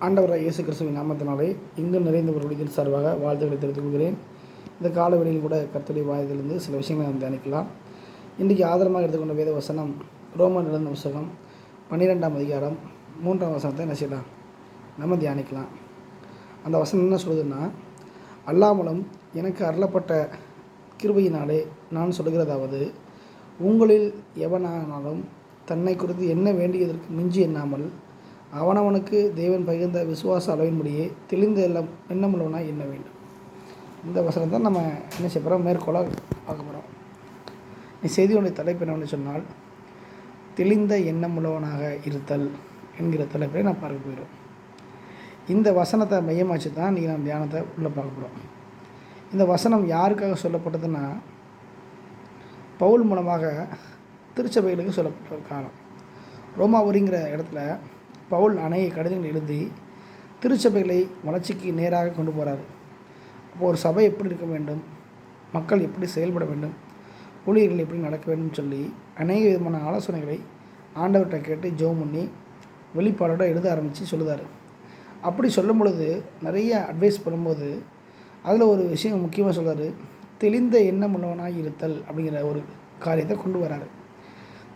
ஆண்டவராக இயேசு கிறிஸ்துவின் நாமத்தினாலே இங்கு நிறைந்தவர்களுடைய சார்பாக வாழ்த்துக்களை தெரிவித்துக் கொள்கிறேன். இந்த காலவெளியில் கூட கர்த்தருடைய வாயத்திலிருந்து சில விஷயங்களை நாம் தியானிக்கலாம். இன்றைக்கு ஆதாரமாக எடுத்துக்கொண்ட வேத வசனம் ரோமர் எழுதின புத்தகம் 12ஆம் அதிகாரம் 3ஆம் வசனத்தை என்ன செய்யலாம், நம்ம தியானிக்கலாம். அந்த வசனம் என்ன சொல்லுதுன்னா, அல்லாமலும் எனக்கு அருளப்பட்ட கிருபையினாலே நான் சொல்கிறதாவது, உங்களில் எவனானாலும் தன்னை குறித்து என்ன வேண்டியதற்கு மிஞ்சி எண்ணாமல் அவனவனுக்கு தேவன் பகிர்ந்த விசுவாச அளவின்படியே தெளிந்த எண்ணமுள்ளவனாய் எண்ண வேண்டும். இந்த வசனத்தை நம்ம என்ன செய்ய போகிறோம், மேற்கோளாக பார்க்க போகிறோம். செய்தியுடைய தலைப்பு என்னவென்று சொன்னால், தெளிந்த எண்ணமுள்ளவனாக இருத்தல் என்கிற தலைப்பை நான் பார்க்க போகிறோம். இந்த வசனத்தை மையமாச்சு தான் இன்றைக்கி நான் தியானத்தை உள்ளே பார்க்க போகிறோம். இந்த வசனம் யாருக்காக சொல்லப்பட்டதுன்னா, பவுல் மூலமாக திருச்சபைகளுக்கு சொல்லப்பட்ட ஒரு காலம். ரோமாபுரிங்கிற இடத்துல பவுல் அநேக கடிதங்கள் எழுதி திருச்சபைகளை வளர்ச்சிக்கு நேராக கொண்டு போகிறார். அப்போது ஒரு சபை எப்படி இருக்க வேண்டும், மக்கள் எப்படி செயல்பட வேண்டும், ஊழியர்கள் எப்படி நடக்க வேண்டும் சொல்லி அநேக விதமான ஆலோசனைகளை ஆண்டவர்கிட்ட கேட்டு ஜெபம் பண்ணி வெளிப்பாடோடு எழுத ஆரம்பித்து சொல்லுதார். அப்படி சொல்லும் பொழுது நிறைய அட்வைஸ் பண்ணும்போது அதில் ஒரு விஷயம் முக்கியமாக சொல்கிறார், தெளிந்த எண்ணம் உள்ளவனாக இருத்தல் அப்படிங்கிற ஒரு காரியத்தை கொண்டு வராரு.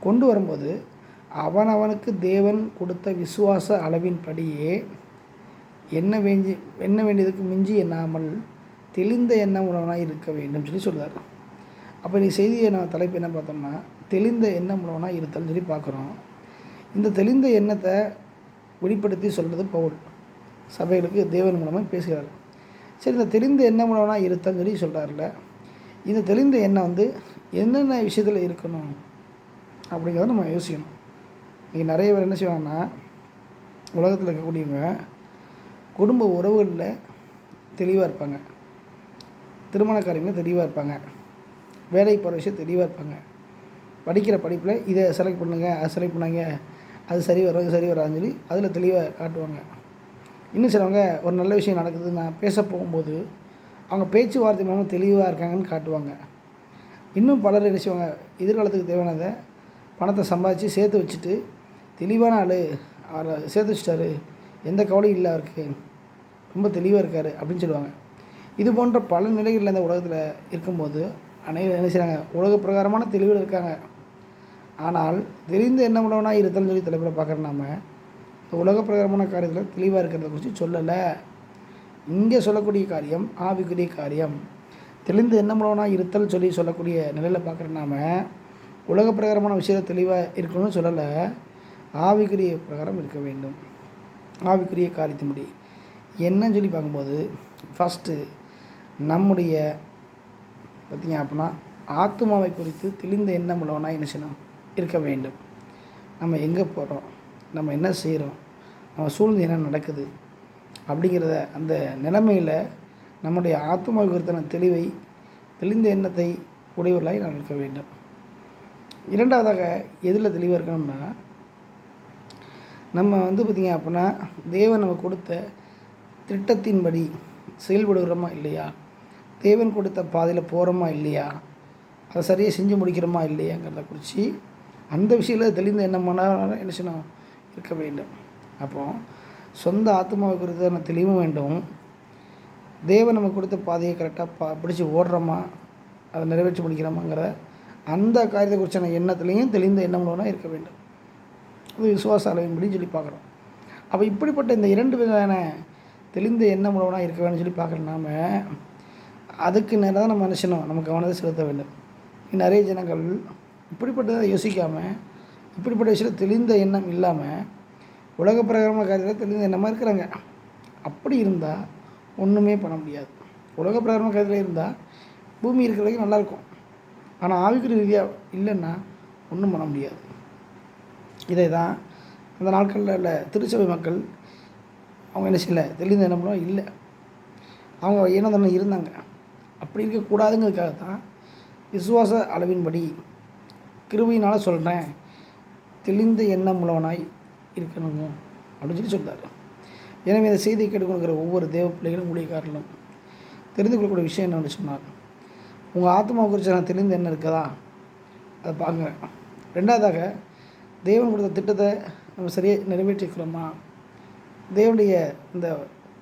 கொண்டு வரும்போது அவனவனுக்கு தேவன் கொடுத்த விசுவாச அளவின்படியே என்ன வேண்டியதுக்கு மிஞ்சி எண்ணாமல் தெளிந்த எண்ணம் உள்ளவனாக இருக்க வேண்டும் சொல்லி சொல்கிறார். அப்போ நீ செய்தியை நான் தலைப்பு என்ன பார்த்தோம்னா, தெளிந்த எண்ணம் உள்ளவனாக இருத்தல் சொல்லி பார்க்குறோம். இந்த தெளிந்த எண்ணத்தை வெளிப்படுத்தி சொல்கிறது பவுல் சபைகளுக்கு தேவன் மூலமாக பேசுகிறார். சரி, இந்த தெளிந்த எண்ணம் உள்ளவனாக இருத்தல் சொல்லி சொல்கிறார்ல, இந்த தெளிந்த எண்ணம் என்னென்ன விஷயத்தில் இருக்கணும் அப்படிங்கிறத நம்ம யோசிக்கணும். இன்றைக்கி நிறைய பேர் என்ன செய்வாங்கன்னா, உலகத்தில் இருக்கக்கூடியவங்க குடும்ப உறவுகளில் தெளிவாக இருப்பாங்க, திருமண காரியங்களில் தெளிவாக இருப்பாங்க, வேலைக்கு போகிற விஷயம் தெளிவாக இருப்பாங்க, படிக்கிற படிப்பில் இதை செலக்ட் பண்ணுங்க, அதை செலக்ட் பண்ணாங்க, அது சரி வரும், இது சரி வராதுன்னு சொல்லி அதில் தெளிவாக காட்டுவாங்க. இன்னும் சிலவங்க ஒரு நல்ல விஷயம் நடக்குது, நான் பேச போகும்போது அவங்க பேச்சுவார்த்தை மூலமாக தெளிவாக இருக்காங்கன்னு காட்டுவாங்க. இன்னும் பலர் என்ன செய்வாங்க, எதிர்காலத்துக்கு தேவையானதை பணத்தை சம்பாதிச்சு சேர்த்து வச்சுட்டு தெளிவான ஆள், அவரை சேர்த்து வச்சுட்டாரு, எந்த கவலையும் இல்லை, அவருக்கு ரொம்ப தெளிவாக இருக்கார் அப்படின்னு சொல்லுவாங்க. இது போன்ற பல நிலைகளில் இந்த உலகத்தில் இருக்கும்போது அனைவரும் என்ன செய்கிறாங்க, உலக பிரகாரமான தெளிவில் இருக்காங்க. ஆனால் தெரிந்த என்ன உள்ளவனாக இருத்தல்னு சொல்லி தலைப்பில் பார்க்குற நாம இந்த உலக பிரகாரமான காரியத்தில் தெளிவாக இருக்கிறத குறித்து சொல்லலை. இங்கே சொல்லக்கூடிய காரியம் ஆவிக்குரிய காரியம். தெளிந்த எண்ணமுள்ளவனாக இருத்தல் சொல்லி சொல்லக்கூடிய நிலையில் பார்க்குற நாம உலக பிரகாரமான விஷயத்தில் தெளிவாக இருக்கணும்னு சொல்லலை, ஆவிக்குரிய பிரகாரம் இருக்க வேண்டும். ஆவிக்குரிய காரியத்தின்படி என்னன்னு சொல்லி பார்க்கும்போது, ஃபஸ்ட்டு நம்முடைய பார்த்திங்க அப்படின்னா ஆத்மாவை குறித்து தெளிந்த எண்ணம் உள்ளவனாக என்ன செய்யணும், இருக்க வேண்டும். நம்ம எங்கே போகிறோம், நம்ம என்ன செய்கிறோம், நம்ம சூழ்நிலை என்ன நடக்குது அப்படிங்கிறத அந்த நிலைமையில் நம்முடைய ஆத்மாவை குறித்தான தெளிந்த எண்ணத்தை உடையவர்களாக நாம் இருக்க வேண்டும். இரண்டாவதாக எதில் தெளிவாக இருக்கணும்னா, நம்ம பார்த்திங்க அப்படின்னா தேவன் நம்ம கொடுத்த திட்டத்தின்படி செயல்படுகிறோமா இல்லையா, தேவன் கொடுத்த பாதையில் போகிறோமா இல்லையா, அதை சரியாக செஞ்சு முடிக்கிறோமா இல்லையாங்கிறத குறித்து அந்த விஷயத்தில் தெளிந்த எண்ணமான என்ன செய்யணும், இருக்க வேண்டும். அப்போது சொந்த ஆத்மாவை குறித்தான தெளிவும் வேண்டும், தேவன் நம்ம கொடுத்த பாதையை கரெக்டாக பிடிச்சி ஓடுறோமா, அதை நிறைவேற்றி முடிக்கிறோமாங்கிற அந்த காரியத்தை குறித்தான எண்ணத்துலேயும் தெளிந்த எண்ணமுள்ளவனாக இருக்க வேண்டும். அது விசுவாச அளவின்படி சொல்லி பார்க்குறோம். அப்போ இப்படிப்பட்ட இந்த இரண்டு விதமான தெளிந்த எண்ணமுள்ளவனாக இருக்க வேணும்னு சொல்லி பார்க்குற நாம அதுக்கு நேரம் தான் நம்ம மனுஷனும் நம்ம கவனத்தை செலுத்த வேண்டும். நிறைய ஜனங்கள் இப்படிப்பட்டதை யோசிக்காமல், இப்படிப்பட்ட விஷயத்தில் தெளிந்த எண்ணம் இல்லாமல் உலக பிரகாரமான காரியத்தில் தெளிந்த எண்ணமாக இருக்கிறாங்க. அப்படி இருந்தால் ஒன்றுமே பண்ண முடியாது. உலக பிரகாரமான காரியத்தில் இருந்தால் பூமி இருக்கிற வரைக்கும் நல்லாயிருக்கும், ஆனால் ஆவிக்குரிய ரீதியாக இல்லைன்னா ஒன்றும் பண்ண முடியாது. இதை தான் அந்த நாட்களில் உள்ள திருச்சபை மக்கள் அவங்க என்ன செய்யலை, தெளிந்த எண்ணம்லாம் இல்லை, அவங்க ஏனோ இருந்தாங்க. அப்படி இருக்கக்கூடாதுங்கிறதுக்காக தான் விசுவாச அளவின்படி கிருபையினால் சொல்கிறேன், தெளிந்த எண்ணம் உள்ளவனாய் இருக்கணும் அப்படின்னு சொல்லி சொல்கிறார். எனவே இந்த செய்தியை கேட்டுக்கொடுக்குற ஒவ்வொரு தேவ பிள்ளைகளும் ஊழியக்காரர்களும் தெரிந்து கொள்ளக்கூடிய விஷயம் என்னென்னு சொன்னார், உங்கள் ஆத்மாவை குறித்து தெளிந்த எண்ணம் இருக்குதா, அதை பாருங்க. ரெண்டாவதாக தேவன் கொடுத்த திட்டத்தை நம்ம சரியாக நிறைவேற்றிக்கிறோமா, தேவனுடைய இந்த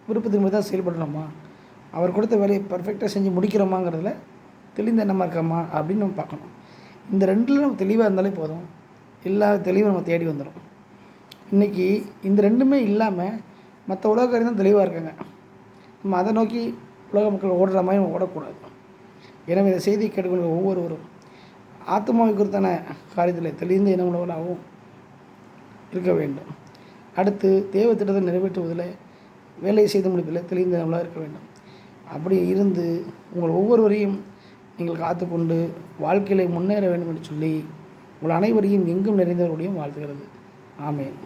விருப்பத்தின் மீது தான் செயல்படுறோமா, அவர் கொடுத்த வேலையை பர்ஃபெக்டாக செஞ்சு முடிக்கிறோமாங்கிறதுல தெளிந்த எண்ணமாக இருக்கோமா அப்படின்னு நம்ம பார்க்கணும். இந்த ரெண்டில் நம்ம தெளிவாக இருந்தாலே போதும், எல்லா தெளிவும் நம்ம தேடி வந்துடும். இன்றைக்கி இந்த ரெண்டுமே இல்லாமல் மற்ற உலகக்காரங்க தான் தெளிவாக இருக்காங்க. நம்ம அதை நோக்கி உலக மக்கள் ஓடுற மாதிரி நம்ம ஓடக்கூடாது. எனவே இந்த செய்தியை கேட்டுக்கொள்ள ஒவ்வொருவரும் ஆத்மாவை குறித்தான காரியத்தில் தெளிந்த இனமுள்ளவர்களாகவும் இருக்க வேண்டும். அடுத்து தேவ திட்டத்தை நிறைவேற்றுவதில், வேலை செய்து முடிப்பதில் தெளிந்த இனமுள்ளவர்களாக இருக்க வேண்டும். அப்படி இருந்து உங்கள் ஒவ்வொருவரையும் நீங்கள் காத்துக்கொண்டு வாழ்க்கையில் முன்னேற வேண்டும் என்று சொல்லி உங்கள் அனைவரையும் எங்கும் நிறைந்தவர்களையும் வாழ்த்துகிறது. ஆமென்.